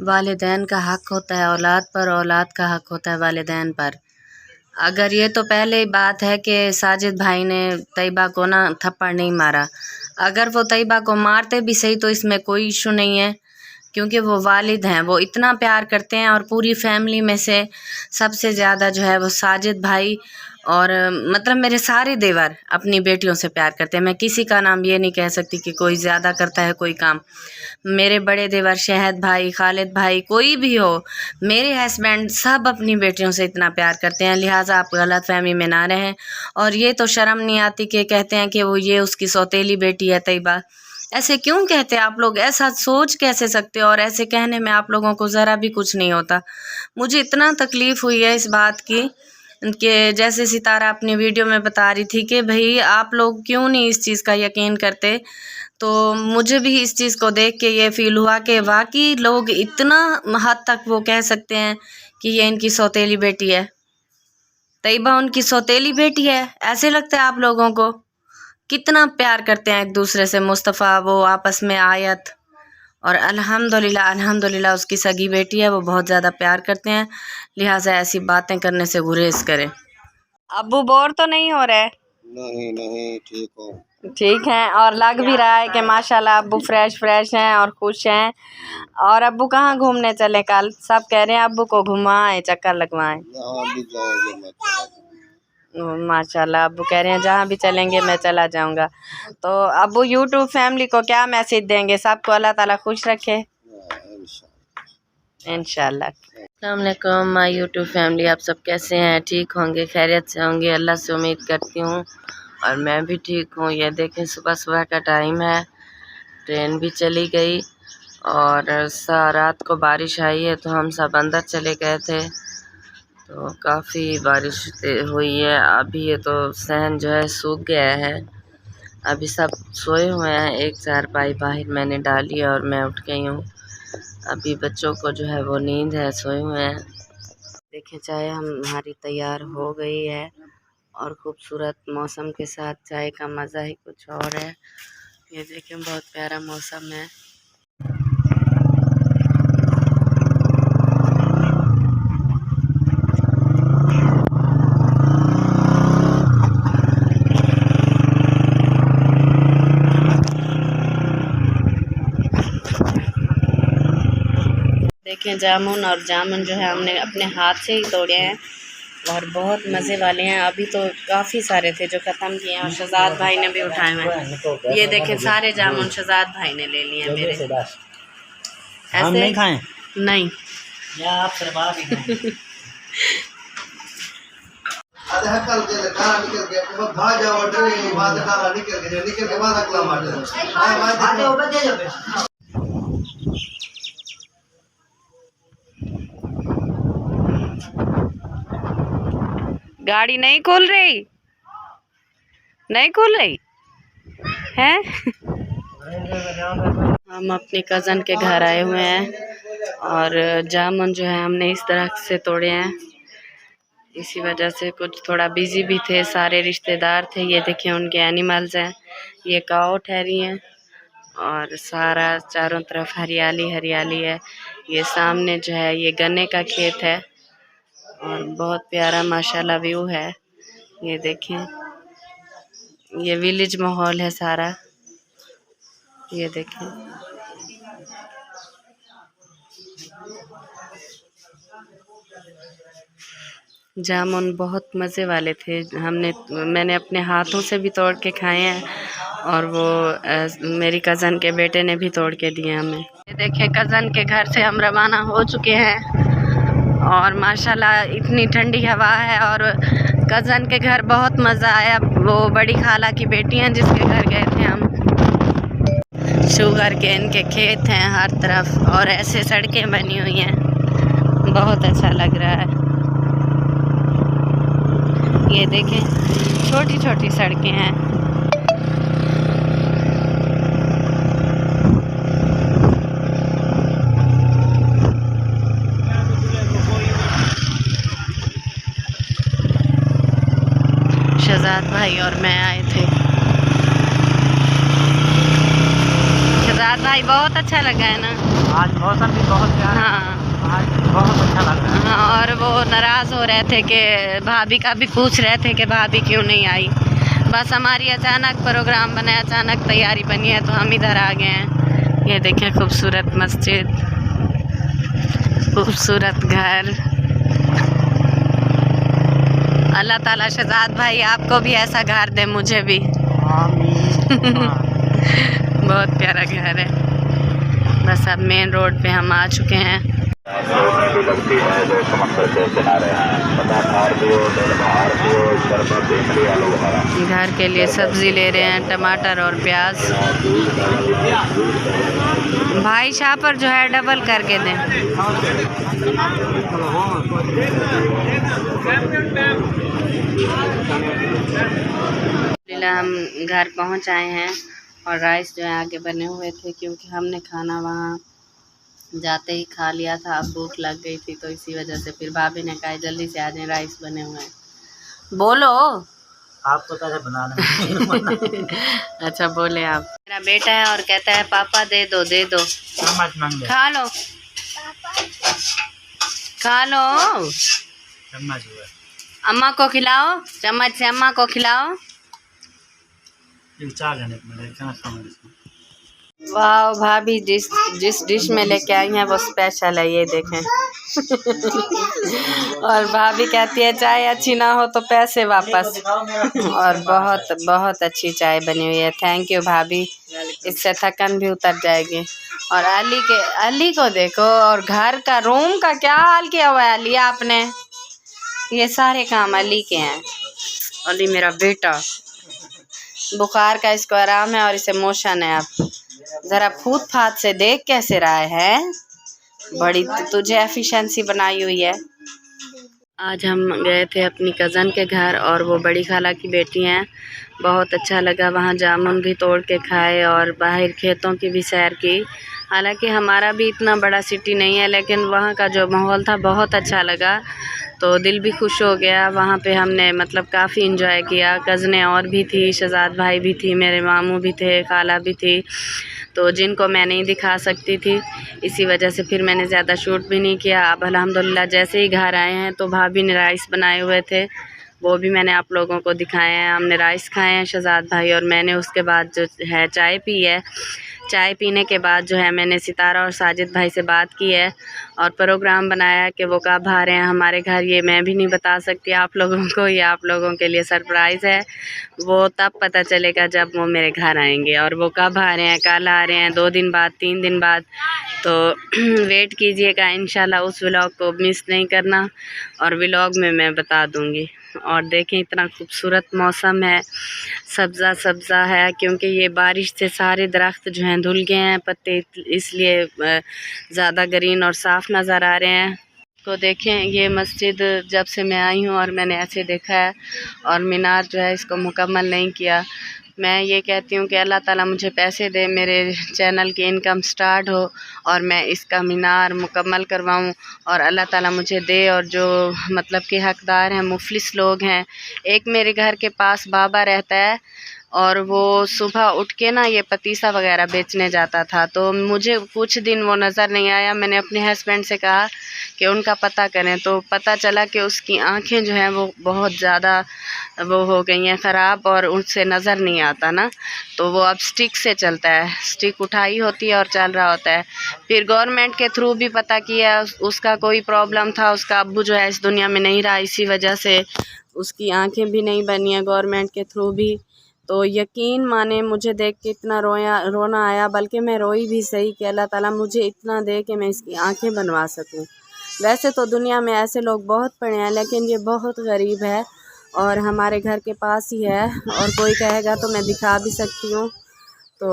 वालिदैन का हक होता है औलाद पर, औलाद का हक होता है वालिदैन पर। अगर ये तो पहले ही बात है कि साजिद भाई ने तैयबा को ना थप्पड़ नहीं मारा। अगर वो तैयबा को मारते भी सही तो इसमें कोई इशू नहीं है, क्योंकि वो वालिद हैं, वो इतना प्यार करते हैं। और पूरी फैमिली में से सबसे ज़्यादा जो है वो साजिद भाई और मतलब मेरे सारे देवर अपनी बेटियों से प्यार करते हैं। मैं किसी का नाम ये नहीं कह सकती कि कोई ज़्यादा करता है कोई काम। मेरे बड़े देवर शहद भाई, खालिद भाई, कोई भी हो, मेरे हस्बैंड सब अपनी बेटियों से इतना प्यार करते हैं। लिहाजा आप गलतफहमी में ना रहें। और ये तो शर्म नहीं आती कि कहते हैं कि वो ये उसकी सौतेली बेटी है तैयबा। ऐसे क्यों कहते हैं आप लोग? ऐसा सोच कैसे सकते हो? और ऐसे कहने में आप लोगों को ज़रा भी कुछ नहीं होता। मुझे इतना तकलीफ़ हुई है इस बात की कि जैसे सितारा अपनी वीडियो में बता रही थी कि भाई आप लोग क्यों नहीं इस चीज़ का यकीन करते। तो मुझे भी इस चीज़ को देख के ये फ़ील हुआ कि वाकई लोग इतना हद तक वो कह सकते हैं कि ये इनकी सौतेली बेटी है, तैयबा उनकी सौतेली बेटी है। ऐसे लगता है आप लोगों को? कितना प्यार करते हैं एक दूसरे से मुस्तफ़ा, वो आपस में आयत। और अल्हम्दुलिल्लाह अल्हम्दुलिल्लाह उसकी सगी बेटी है, वो बहुत ज़्यादा प्यार करते हैं। लिहाजा ऐसी बातें करने से गुरेज करें। अब्बू बोर तो नहीं हो रहे? नहीं नहीं, ठीक हो? ठीक है। और लग भी रहा है कि माशाल्लाह अब्बू फ्रेश हैं और खुश हैं। और अब्बू कहाँ घूमने चले कल? सब कह रहे हैं अब्बू को घुमाएं, चक्कर लगवाएं। जहाँ भी जाओगे मैं चला जाऊंगा। माशाल्लाह अब्बू कह रहे हैं जहाँ भी चलेंगे मैं चला जाऊंगा। तो अब्बू यूट्यूब फैमिली को क्या मैसेज देंगे? सबको अल्लाह ताला खुश रखे इंशाल्लाह। अस्सलाम वालेकुम माय यूट्यूब फैमिली, आप सब कैसे हैं? ठीक होंगे, खैरियत से होंगे, अल्लाह से उम्मीद करती हूँ। और मैं भी ठीक हूँ। ये देखें सुबह सुबह का टाइम है, ट्रेन भी चली गई और रात को बारिश आई है तो हम सब अंदर चले गए थे। तो काफ़ी बारिश हुई है। अभी ये तो सहन जो है सूख गया है। अभी सब सोए हुए हैं, एक चारपाई बाहर मैंने डाली है और मैं उठ गई हूँ। अभी बच्चों को जो है वो नींद है, सोए हुए हैं। देखें चाय हमारी तैयार हो गई है और खूबसूरत मौसम के साथ चाय का मज़ा ही कुछ और है। ये देखें बहुत प्यारा मौसम है। देखें जामुन, और जामुन जो है हमने अपने हाथ से ही तोड़े हैं और बहुत मज़े वाले हैं। अभी तो काफ़ी सारे थे जो ख़त्म किए हैं और शहजाद भाई ने भी उठाए हुए हैं। ये देखें सारे जामुन शहजाद भाई ने ले लिए मेरे। ऐसे हम नहीं खाएं? नहीं या आप गाड़ी नहीं खुल रही, नहीं खुल रही है। हम अपने कज़न के घर आए हुए हैं और जामुन जो है हमने इस तरह से तोड़े हैं। इसी वजह से कुछ थोड़ा बिजी भी थे, सारे रिश्तेदार थे। ये देखिए उनके एनिमल्स हैं, ये काऊ ठहरी हैं और सारा चारों तरफ हरियाली हरियाली है। ये सामने जो है ये गन्ने का खेत है और बहुत प्यारा माशाल्लाह व्यू है। ये देखें ये विलेज माहौल है सारा। ये देखें जामुन बहुत मज़े वाले थे। मैंने अपने हाथों से भी तोड़ के खाए हैं और वो मेरी कज़न के बेटे ने भी तोड़ के दिए हमें। ये देखें कज़न के घर से हम रवाना हो चुके हैं और माशाल्लाह इतनी ठंडी हवा है और कज़न के घर बहुत मज़ा आया। वो बड़ी खाला की बेटी हैं जिसके घर गए थे हम। शुगर के इनके खेत हैं हर तरफ और ऐसे सड़कें बनी हुई हैं, बहुत अच्छा लग रहा है। ये देखें छोटी छोटी सड़कें हैं। शहजाद भाई और मैं आए थे। शहजाद भाई बहुत अच्छा लगा है ना? आज मौसम भी बहुत प्यारा। हाँ नाराज़ हो रहे थे कि भाभी का भी पूछ रहे थे कि भाभी क्यों नहीं आई। बस हमारी अचानक प्रोग्राम बना, अचानक तैयारी बनी है तो हम इधर आ गए हैं। ये देखें खूबसूरत मस्जिद, खूबसूरत घर। अल्लाह ताला शहजाद भाई आपको भी ऐसा घर दे, मुझे भी। बहुत प्यारा घर है। बस अब मेन रोड पे हम आ चुके हैं। घर के लिए सब्जी ले रहे हैं, टमाटर और प्याज। भाई शाह पर जो है डबल करके दें। हम घर पहुंच आए हैं और राइस जो है आगे बने हुए थे, क्योंकि हमने खाना वहाँ जाते ही खा लिया था। अब भूख लग गई थी तो इसी वजह से फिर भाभी ने कहा जल्दी से आ जाए, राइस बने हुए हैं। बोलो आपको कैसे बनाना। अच्छा बोले आप। मेरा बेटा है और कहता है पापा दे दो दे दो। खा लो खा लो, अम्मा को खिलाओ, चम्मच से अम्मा को खिलाओ। वाह भाभी जिस डिश में लेके आई हैं वो स्पेशल है, ये देखें। और भाभी कहती है चाय अच्छी ना हो तो पैसे वापस। और बहुत बहुत अच्छी चाय बनी हुई है। थैंक यू भाभी, इससे थकन भी उतर जाएगी। और अली को देखो, और घर का रूम का क्या हाल किया हुआ है अली आपने। ये सारे काम अली के हैं। अली मेरा बेटा, बुखार का इसको आराम है और इसे मोशन है। अब ज़रा फूट फाट से देख कैसे रहा है। बड़ी तुझे एफिशिएंसी बनाई हुई है। आज हम गए थे अपनी कज़न के घर और वो बड़ी खाला की बेटी हैं। बहुत अच्छा लगा, वहाँ जामुन भी तोड़ के खाए और बाहर खेतों की भी सैर की। हालांकि हमारा भी इतना बड़ा सिटी नहीं है, लेकिन वहाँ का जो माहौल था बहुत अच्छा लगा, तो दिल भी खुश हो गया। वहाँ पे हमने मतलब काफ़ी इंजॉय किया। कज़नें और भी थी, शहजाद भाई भी थी, मेरे मामू भी थे, खाला भी थी, तो जिनको मैं नहीं दिखा सकती थी, इसी वजह से फिर मैंने ज़्यादा शूट भी नहीं किया। अब अल्हम्दुलिल्लाह जैसे ही घर आए हैं तो भाभी ने राइस बनाए हुए थे, वो भी मैंने आप लोगों को दिखाए हैं। हमने राइस खाए हैं शहजाद भाई और मैंने। उसके बाद जो है चाय पी है। चाय पीने के बाद जो है मैंने सितारा और साजिद भाई से बात की है और प्रोग्राम बनाया कि वो कब आ रहे हैं हमारे घर। ये मैं भी नहीं बता सकती आप लोगों को, ये आप लोगों के लिए सरप्राइज़ है। वो तब पता चलेगा जब वो मेरे घर आएंगे। और वो कब आ रहे हैं, कल आ रहे हैं, 2 दिन बाद, 3 दिन बाद, तो वेट कीजिएगा। इंशाल्लाह उस व्लॉग को मिस नहीं करना और व्लॉग में मैं बता दूँगी। और देखें इतना खूबसूरत मौसम है, सब्ज़ा सब्ज़ा है, क्योंकि ये बारिश से सारे दरख्त जो हैं धुल गए हैं पत्ते, इसलिए ज़्यादा ग्रीन और साफ़ नज़र आ रहे हैं। तो देखें ये मस्जिद जब से मैं आई हूँ और मैंने ऐसे देखा है, और मीनार जो है इसको मुकम्मल नहीं किया। मैं ये कहती हूँ कि अल्लाह ताला मुझे पैसे दे, मेरे चैनल की इनकम स्टार्ट हो और मैं इसका मीनार मुकम्मल करवाऊँ, और अल्लाह ताला मुझे दे। और जो मतलब कि हकदार हैं, मुफलिस लोग हैं। एक मेरे घर के पास बाबा रहता है और वो सुबह उठ के ना ये पतीसा वगैरह बेचने जाता था, तो मुझे कुछ दिन वो नज़र नहीं आया। मैंने अपने हस्बैंड से कहा कि उनका पता करें, तो पता चला कि उसकी आंखें जो हैं वो बहुत ज़्यादा वो हो गई हैं ख़राब और उससे नज़र नहीं आता ना, तो वो अब स्टिक से चलता है। स्टिक उठाई होती है और चल रहा होता है। फिर गवर्नमेंट के थ्रू भी पता किया, उसका कोई प्रॉब्लम था, उसका अब्बू जो है इस दुनिया में नहीं रहा, इसी वजह से उसकी आँखें भी नहीं बनी हैं गवर्नमेंट के थ्रू भी। तो यकीन माने मुझे देख के इतना रोना आया, बल्कि मैं रोई भी सही कि अल्लाह ताला मुझे इतना दे कि मैं इसकी आंखें बनवा सकूं। वैसे तो दुनिया में ऐसे लोग बहुत पड़े हैं, लेकिन ये बहुत गरीब है और हमारे घर के पास ही है, और कोई कहेगा तो मैं दिखा भी सकती हूँ। तो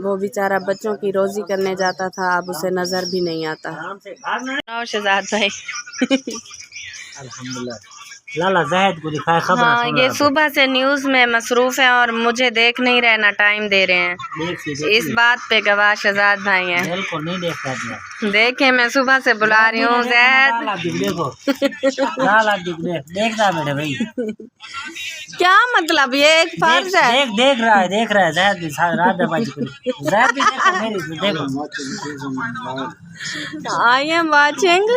वो बेचारा बच्चों की रोज़ी करने जाता था, अब उसे नज़र भी नहीं आता। और शहजाद भाई अल्हम्दुलिल्लाह लाला ज़ाहिद को दिखाया खबर। हाँ, ये सुबह से न्यूज़ में मसरूफ़ हैं और मुझे देख नहीं रहे, ना टाइम दे रहे हैं। इस बात पे गवाह शहजाद भाई हैं। बिल्कुल नहीं देख रहा। देखे मैं सुबह से बुला रही हूँ ज़ैद। देखो देख रहा मेरे भाई। क्या मतलब, ये एक फर्ज है। देख रहा है ज़ैद भी ज़ैद भी देखो मेरी देखो। I am watching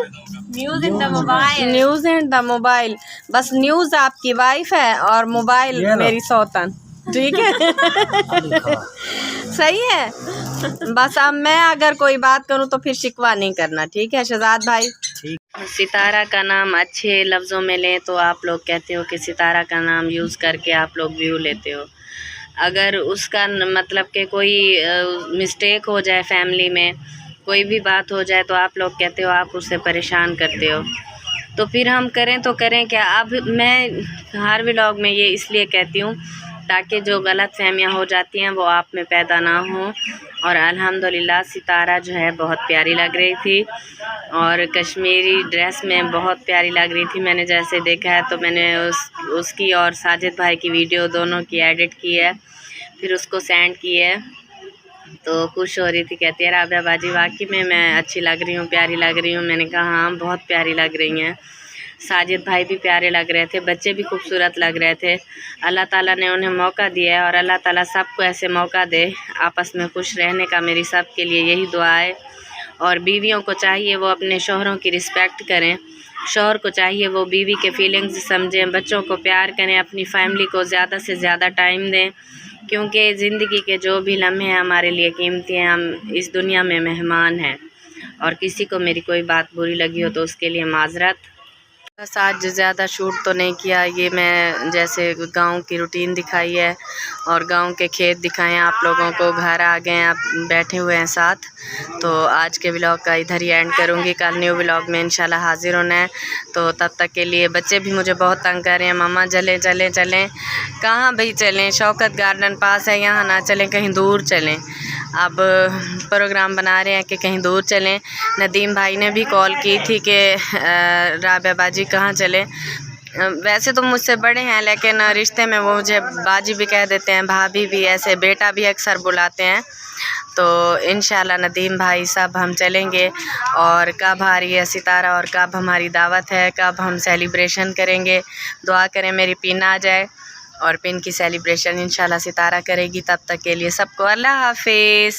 news in the mobile. बस न्यूज़ आपकी वाइफ है और मोबाइल मेरी सौतन। ठीक है। सही है। बस अब मैं अगर कोई बात करूं तो फिर शिकवा नहीं करना। ठीक है शहजाद भाई। सितारा का नाम अच्छे लफ्ज़ों में लें तो आप लोग कहते हो कि सितारा का नाम यूज़ करके आप लोग व्यू लेते हो। अगर उसका मतलब कि कोई मिस्टेक हो जाए, फैमिली में कोई भी बात हो जाए, तो आप लोग कहते हो आप उससे परेशान करते हो। तो फिर हम करें तो करें क्या। अब मैं हर व्लॉग में ये इसलिए कहती हूँ ताकि जो गलत फहमियाँ हो जाती हैं वो आप में पैदा ना हो। और अल्हम्दुलिल्लाह सितारा जो है बहुत प्यारी लग रही थी और कश्मीरी ड्रेस में बहुत प्यारी लग रही थी। मैंने जैसे देखा है तो मैंने उसकी और साजिद भाई की वीडियो दोनों की एडिट की है, फिर उसको सेंड की है। तो खुश हो रही थी, कहती है राबिया बाजी वाकई में मैं अच्छी लग रही हूँ, प्यारी लग रही हूँ। मैंने कहा हाँ बहुत प्यारी लग रही हैं। साजिद भाई भी प्यारे लग रहे थे, बच्चे भी खूबसूरत लग रहे थे। अल्लाह ताला ने उन्हें मौका दिया है और अल्लाह ताला सबको ऐसे मौका दे आपस में खुश रहने का। मेरी सब के लिए यही दुआ है। और बीवियों को चाहिए वो अपने शौहरों की रिस्पेक्ट करें, शौहर को चाहिए वो बीवी के फीलिंग्स समझें, बच्चों को प्यार करें, अपनी फैमिली को ज़्यादा से ज़्यादा टाइम दें, क्योंकि ज़िंदगी के जो भी लम्हे हैं हमारे लिए कीमती हैं। हम इस दुनिया में मेहमान हैं। और किसी को मेरी कोई बात बुरी लगी हो तो उसके लिए माजरत। बस आज ज़्यादा शूट तो नहीं किया, ये मैं जैसे गांव की रूटीन दिखाई है और गांव के खेत दिखाए हैं आप लोगों को। घर आ गए हैं, आप बैठे हुए हैं साथ। तो आज के व्लॉग का इधर ही एंड करूँगी, कल न्यू व्लॉग में इंशाल्लाह हाज़िर होना है। तो तब तक के लिए बच्चे भी मुझे बहुत तंग कर रहे हैं, मामा चलें चलें चलें। कहाँ भाई चलें, शौकत गार्डन पास है, यहाँ ना चलें, कहीं दूर चलें। अब प्रोग्राम बना रहे हैं कि कहीं दूर चलें। नदीम भाई ने भी कॉल की थी कि राबिया बाजी कहाँ चले। वैसे तो मुझसे बड़े हैं लेकिन रिश्ते में वो मुझे बाजी भी कह देते हैं, भाभी भी, ऐसे बेटा भी अक्सर बुलाते हैं। तो इंशाल्लाह नदीम भाई सब हम चलेंगे। और कब आ रही है सितारा और कब हमारी दावत है, कब हम सेलिब्रेशन करेंगे, दुआ करें मेरी पिन आ जाए और पिन की सेलिब्रेशन इंशाल्लाह सितारा करेगी। तब तक के लिए सबको अल्लाह हाफिज़।